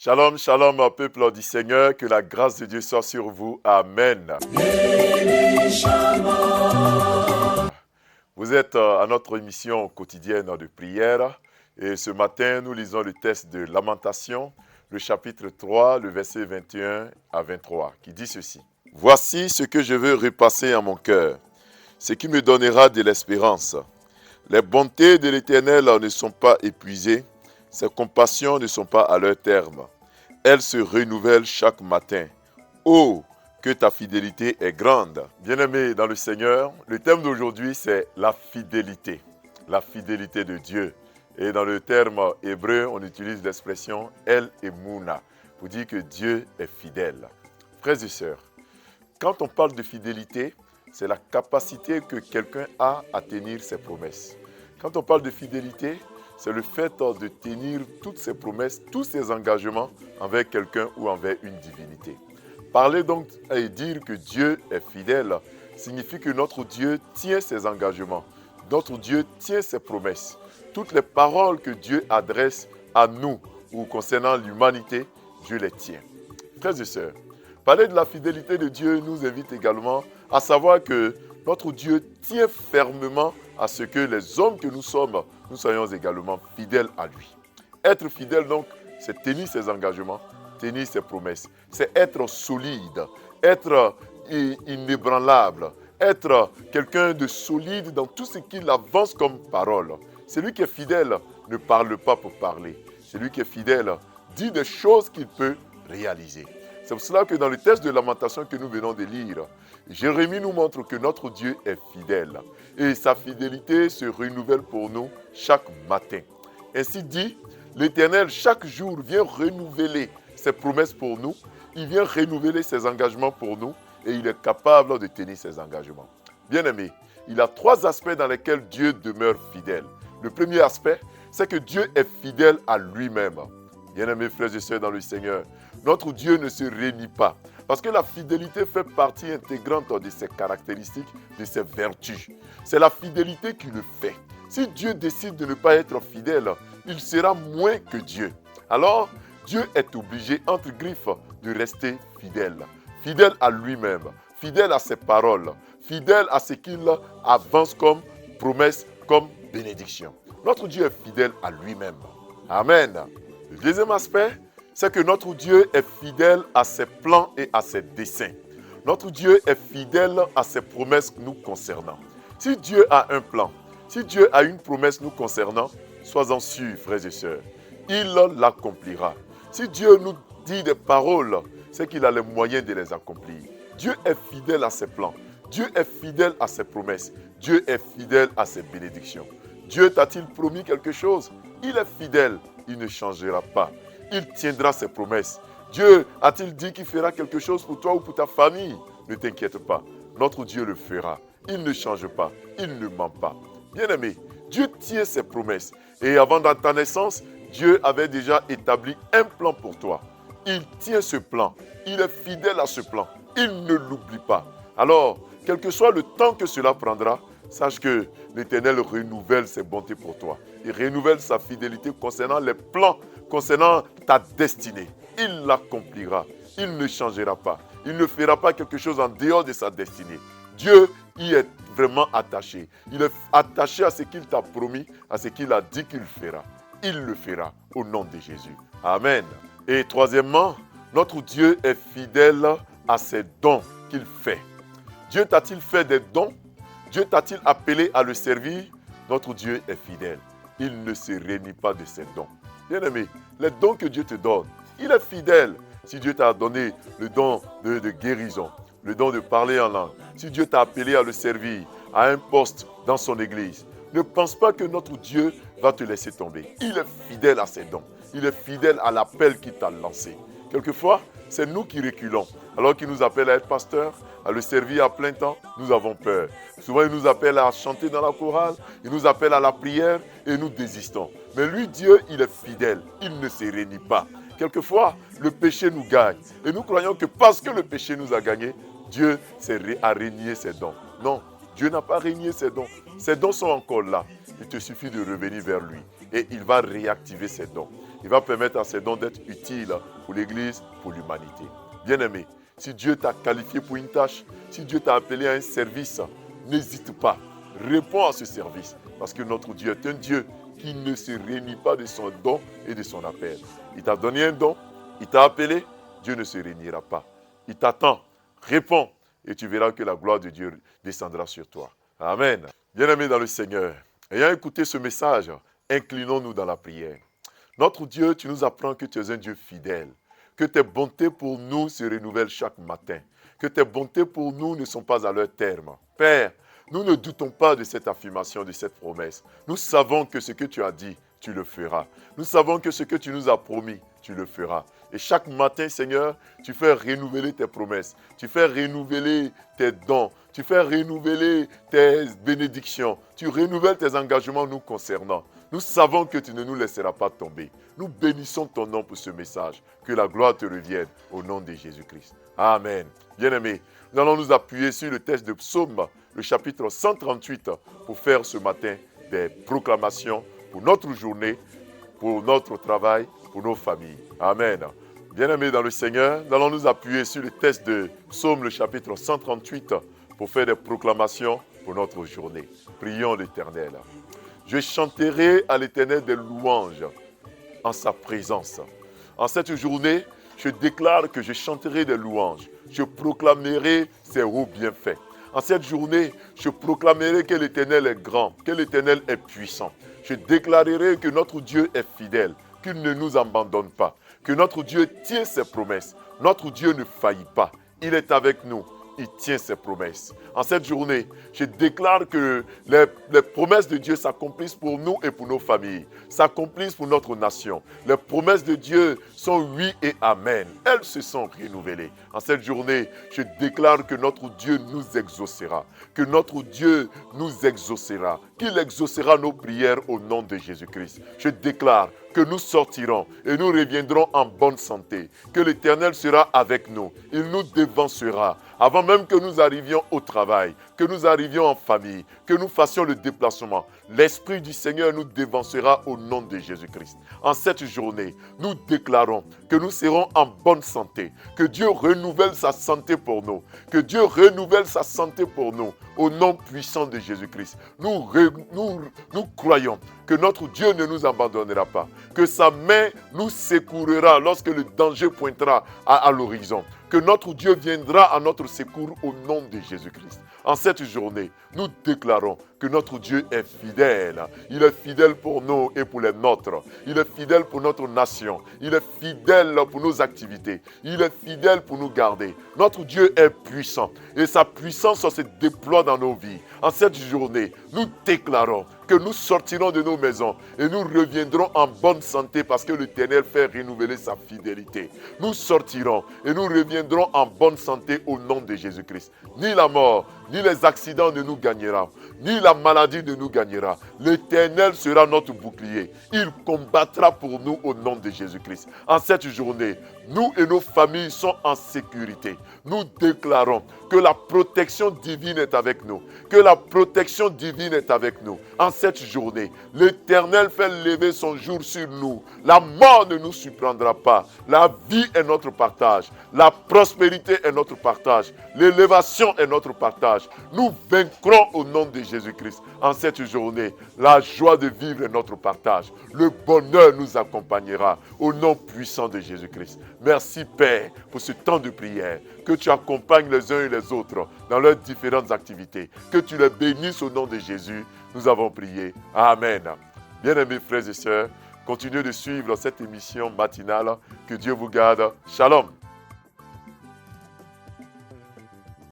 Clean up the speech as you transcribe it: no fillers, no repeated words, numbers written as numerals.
Shalom, shalom, peuple du Seigneur, que la grâce de Dieu soit sur vous. Amen. Vous êtes à notre émission quotidienne de prière et ce matin, nous lisons le texte de Lamentation, le chapitre 3, le verset 21 à 23, qui dit ceci. « Voici ce que je veux repasser à mon cœur, ce qui me donnera de l'espérance. Les bontés de l'Éternel ne sont pas épuisées, ses compassions ne sont pas à leur terme. Elles se renouvellent chaque matin. Oh, que ta fidélité est grande. » Bien-aimés dans le Seigneur, le thème d'aujourd'hui, c'est la fidélité de Dieu. Et dans le terme hébreu, on utilise l'expression « El Emouna » pour dire que Dieu est fidèle. Frères et sœurs, quand on parle de fidélité, c'est la capacité que quelqu'un a à tenir ses promesses. Quand on parle de fidélité, c'est le fait de tenir toutes ses promesses, tous ses engagements envers quelqu'un ou envers une divinité. Parler donc et dire que Dieu est fidèle signifie que notre Dieu tient ses engagements. Notre Dieu tient ses promesses. Toutes les paroles que Dieu adresse à nous ou concernant l'humanité, Dieu les tient. Frères et sœurs, parler de la fidélité de Dieu nous invite également à savoir que notre Dieu tient fermement à ce que les hommes que nous sommes, nous soyons également fidèles à lui. Être fidèle donc, c'est tenir ses engagements, tenir ses promesses. C'est être solide, être inébranlable, être quelqu'un de solide dans tout ce qu'il avance comme parole. Celui qui est fidèle ne parle pas pour parler. Celui qui est fidèle dit des choses qu'il peut réaliser. C'est pour cela que dans le texte de Lamentation que nous venons de lire, Jérémie nous montre que notre Dieu est fidèle et sa fidélité se renouvelle pour nous chaque matin. Ainsi dit, l'Éternel chaque jour vient renouveler ses promesses pour nous, il vient renouveler ses engagements pour nous et il est capable de tenir ses engagements. Bien-aimés, il y a trois aspects dans lesquels Dieu demeure fidèle. Le premier aspect, c'est que Dieu est fidèle à lui-même. Bien-aimés frères et sœurs dans le Seigneur, notre Dieu ne se renie pas. Parce que la fidélité fait partie intégrante de ses caractéristiques, de ses vertus. C'est la fidélité qui le fait. Si Dieu décide de ne pas être fidèle, il sera moins que Dieu. Alors, Dieu est obligé, entre griffes, de rester fidèle. Fidèle à lui-même, fidèle à ses paroles, fidèle à ce qu'il avance comme promesse, comme bénédiction. Notre Dieu est fidèle à lui-même. Amen. Le deuxième aspect, c'est que notre Dieu est fidèle à ses plans et à ses desseins. Notre Dieu est fidèle à ses promesses nous concernant. Si Dieu a un plan, si Dieu a une promesse nous concernant, sois-en sûrs, frères et sœurs, il l'accomplira. Si Dieu nous dit des paroles, c'est qu'il a les moyens de les accomplir. Dieu est fidèle à ses plans. Dieu est fidèle à ses promesses. Dieu est fidèle à ses bénédictions. Dieu t'a-t-il promis quelque chose? Il est fidèle, il ne changera pas. Il tiendra ses promesses. Dieu a-t-il dit qu'il fera quelque chose pour toi ou pour ta famille? Ne t'inquiète pas, notre Dieu le fera. Il ne change pas, il ne ment pas. Bien-aimé, Dieu tient ses promesses. Et avant ta naissance, Dieu avait déjà établi un plan pour toi. Il tient ce plan. Il est fidèle à ce plan. Il ne l'oublie pas. Alors, quel que soit le temps que cela prendra, sache que l'Éternel renouvelle ses bontés pour toi. Il renouvelle sa fidélité concernant les plans, concernant ta destinée. Il l'accomplira. Il ne changera pas. Il ne fera pas quelque chose en dehors de sa destinée. Dieu y est vraiment attaché. Il est attaché à ce qu'il t'a promis, à ce qu'il a dit qu'il fera. Il le fera au nom de Jésus. Amen. Et troisièmement, notre Dieu est fidèle à ses dons qu'il fait. Dieu t'a-t-il fait des dons? Dieu t'a-t-il appelé à le servir? Notre Dieu est fidèle. Il ne se renie pas de ses dons. Bien-aimé, les dons que Dieu te donne, il est fidèle. Si Dieu t'a donné le don de guérison, le don de parler en langue, si Dieu t'a appelé à le servir, à un poste dans son église, ne pense pas que notre Dieu va te laisser tomber. Il est fidèle à ses dons. Il est fidèle à l'appel qu'il t'a lancé. Quelquefois, c'est nous qui reculons. Alors qu'il nous appelle à être pasteur, à le servir à plein temps, nous avons peur. Souvent, il nous appelle à chanter dans la chorale, il nous appelle à la prière et nous désistons. Mais lui, Dieu, il est fidèle. Il ne se renie pas. Quelquefois, le péché nous gagne. Et nous croyons que parce que le péché nous a gagnés, Dieu a régné ses dons. Non, Dieu n'a pas régné ses dons. Ses dons sont encore là. Il te suffit de revenir vers lui et il va réactiver ses dons. Il va permettre à ces dons d'être utiles pour l'Église, pour l'humanité. Bien-aimé, si Dieu t'a qualifié pour une tâche, si Dieu t'a appelé à un service, n'hésite pas. Réponds à ce service. Parce que notre Dieu est un Dieu qui ne se réunit pas de son don et de son appel. Il t'a donné un don, il t'a appelé, Dieu ne se réunira pas. Il t'attend. Réponds et tu verras que la gloire de Dieu descendra sur toi. Amen. Bien-aimés dans le Seigneur, ayant écouté ce message, inclinons-nous dans la prière. Notre Dieu, tu nous apprends que tu es un Dieu fidèle, que tes bontés pour nous se renouvellent chaque matin, que tes bontés pour nous ne sont pas à leur terme. Père, nous ne doutons pas de cette affirmation, de cette promesse. Nous savons que ce que tu as dit, tu le feras. Nous savons que ce que tu nous as promis, tu le feras. Et chaque matin, Seigneur, tu fais renouveler tes promesses, tu fais renouveler tes dons, tu fais renouveler tes bénédictions, tu renouvelles tes engagements nous concernant. Nous savons que tu ne nous laisseras pas tomber. Nous bénissons ton nom pour ce message. Que la gloire te revienne au nom de Jésus-Christ. Amen. Bien-aimés, nous allons nous appuyer sur le texte de Psaume, le chapitre 138, pour faire ce matin des proclamations pour notre journée, pour notre travail, pour nos familles. Amen. Bien-aimés dans le Seigneur, nous allons nous appuyer sur le texte de Psaume, le chapitre 138, pour faire des proclamations pour notre journée. Prions l'Éternel. Je chanterai à l'Éternel des louanges en sa présence. En cette journée, je déclare que je chanterai des louanges. Je proclamerai ses hauts bienfaits. En cette journée, je proclamerai que l'Éternel est grand, que l'Éternel est puissant. Je déclarerai que notre Dieu est fidèle, qu'il ne nous abandonne pas, que notre Dieu tient ses promesses. Notre Dieu ne faillit pas. Il est avec nous. Il tient ses promesses. En cette journée, je déclare que les promesses de Dieu s'accomplissent pour nous et pour nos familles, s'accomplissent pour notre nation. Les promesses de Dieu sont oui et amen. Elles se sont renouvelées. En cette journée, je déclare que notre Dieu nous exaucera, que notre Dieu nous exaucera, qu'il exaucera nos prières au nom de Jésus-Christ. Je déclare que nous sortirons et nous reviendrons en bonne santé, que l'Éternel sera avec nous, il nous devancera, avant même que nous arrivions au travail, que nous arrivions en famille, que nous fassions le déplacement. L'Esprit du Seigneur nous devancera au nom de Jésus-Christ. En cette journée, nous déclarons que nous serons en bonne santé, que Dieu renouvelle sa santé pour nous, que Dieu renouvelle sa santé pour nous, au nom puissant de Jésus-Christ. Nous croyons que notre Dieu ne nous abandonnera pas, que sa main nous secourra lorsque le danger pointera à l'horizon, que notre Dieu viendra à notre secours au nom de Jésus-Christ. En cette journée, nous déclarons que notre Dieu est fidèle. Il est fidèle pour nous et pour les nôtres. Il est fidèle pour notre nation. Il est fidèle pour nos activités. Il est fidèle pour nous garder. Notre Dieu est puissant et sa puissance se déploie dans nos vies. En cette journée, nous déclarons que nous sortirons de nos maisons et nous reviendrons en bonne santé parce que l'Éternel fait renouveler sa fidélité. Nous sortirons et nous reviendrons en bonne santé au nom de Jésus-Christ. Ni la mort, ni les accidents ne nous gagneront, ni la maladie ne nous gagnera. L'Éternel sera notre bouclier. Il combattra pour nous au nom de Jésus-Christ. En cette journée, nous et nos familles sont en sécurité. Nous déclarons que la protection divine est avec nous. Que la protection divine est avec nous. En cette journée, l'Éternel fait lever son jour sur nous. La mort ne nous surprendra pas. La vie est notre partage. La prospérité est notre partage. L'élévation est notre partage. Nous vaincrons au nom de Jésus-Christ. En cette journée, la joie de vivre est notre partage. Le bonheur nous accompagnera au nom puissant de Jésus-Christ. Merci Père pour ce temps de prière. Que tu accompagnes les uns et les autres dans leurs différentes activités. Que tu les bénisses au nom de Jésus. Nous avons prié. Amen. Bien-aimés frères et sœurs, continuez de suivre cette émission matinale. Que Dieu vous garde. Shalom.